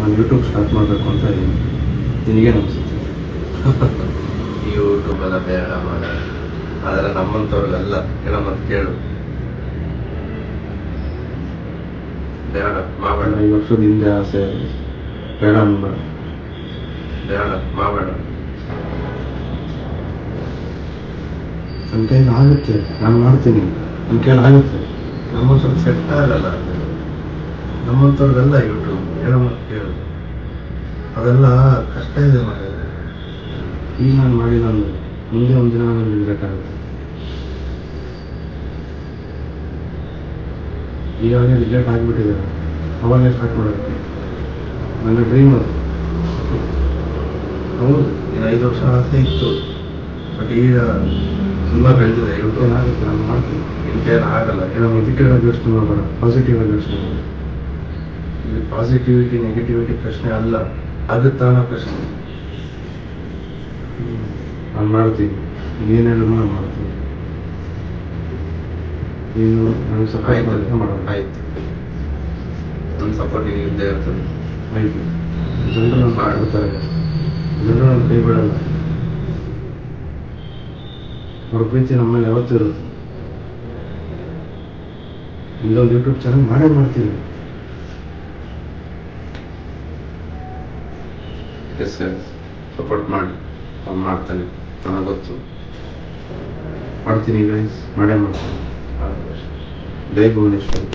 ನಾನು YouTube start ಮಾಡಬೇಕು ಅಂತ ಇದ್ದೀನಿ. ನಿನಗೇನು ಅನಿಸುತ್ತೆ? ಯೂಟ್ಯೂಬ್ ಎಲ್ಲ ಬೇಡ ಮಾಡ, ಆದರೆ ನಮ್ಮಂಥವ್ರಿಗೆಲ್ಲ ಏನೋ ಮತ್ತೆ ಕೇಳು. ಬೇಡ ಮಾಡಬೇಡ. ಈ ವರ್ಷದ ಹಿಂದೆ ಆಸೆ ಬೇಡ ಅನ್ಬೇಡ. ಬೇಡ ಮಾಡಬೇಡ. ನನ್ನ ಕೈಲಿ ಆಗುತ್ತೆ, ನಾನು ಮಾಡ್ತೀನಿ. ನನ್ನ ಕೈಲಿ ಆಗುತ್ತೆ. ನಮ್ಮ ಸ್ವಲ್ಪ ಸೆಟ್ ಆಗಲ್ಲ. ನಮ್ಮಂಥವ್ರಿಗೆಲ್ಲ ಯೂಟ್ಯೂಬ್ ಏನೋ ಮತ್ತೆ ಕೇಳು. ಅದೆಲ್ಲ ಕಷ್ಟ ಇದೆ ಮಾಡಿ. ಈಗ ನಾನು ಮಾಡಿಲ್ಲ ಅಂದರೆ ಮುಂದೆ ಒಂದು ದಿನ ನಾನು ಇರಬೇಕಾಗುತ್ತೆ. ಈಗಾಗಲೇ ರಿಲೇಟ್ ಆಗಿಬಿಟ್ಟಿದ್ದಾರೆ. ಅವಾಗೇ ಸ್ಟಾರ್ಟ್ ಮಾಡೋಕ್ಕೆ ನನ್ನ ಡ್ರೀಮ್ ಅದು. ಹೌದು, ಇನ್ನು 5 ವರ್ಷ ಆಸೆ ಇತ್ತು, ಬಟ್ ಈಗ ತುಂಬ ಬೆಳೆದಿದೆ ಯೂಟ್ಯೂಬ್. ಏನಾಗುತ್ತೆ ನಾನು ಮಾಡ್ತೀನಿ. ಇಂಕೇನು ಆಗಲ್ಲ. ಏನೋ ನೆಗೆಟಿವ್ ಆಗಿ ಯೋಚನೆ ಮಾಡಬೇಡ, ಪಾಸಿಟಿವ್ ಆಗಿ ಯೋಚನೆ ಮಾಡ. ಇಲ್ಲಿ ಪಾಸಿಟಿವಿಟಿ ನೆಗೆಟಿವಿಟಿ ಪ್ರಶ್ನೆ ಅಲ್ಲ, ಆಗುತ್ತಾ ಅನ್ನೋ ಪ್ರಶ್ನೆ. ನಾನು ಮಾಡ್ತೀನಿ. ಏನು ಹೇಳಿದ್ರು ನಾನು ಮಾಡ್ತೀನಿ. ನೀನು ನನಗೆ ಸಪೋರ್ಟ್ ಮಾಡಿದ್ರೆ ಮಾಡೋಣ. ಆಯ್ತು, ನನ್ನ ಸಪೋರ್ಟ್ ನಿನಗೆ ಇದ್ದೇ ಇರ್ತದೆ. ಆಯಿತು. ಜನರು ನಾನು ಮಾಡ್ಬಿಡ್ತಾರೆ, ಜನರು ನನ್ನ ಕೈ ಬಿಡಲ್ಲ. ಅವ್ರ ಪ್ರೀತಿ ನಮ್ಮ ಮೇಲೆ ಯಾವತ್ತೂ ಇರುತ್ತೆ. ಇಲ್ಲೊಂದು ಯೂಟ್ಯೂಬ್ ಚಾನಲ್ ಮಾಡೇ ಮಾಡ್ತೀನಿ. ಸಪೋರ್ಟ್ ಮಾಡಿ, ಅವ್ನು ಮಾಡ್ತಾನೆ, ನನಗೆ ಗೊತ್ತು. ಮಾಡ್ತೀನಿ ಗೈಸ್, ಮಾಡೇ ಮಾಡ್ತೀನಿ. ಜೈ ಭುವನೇಶ್ವರಿ.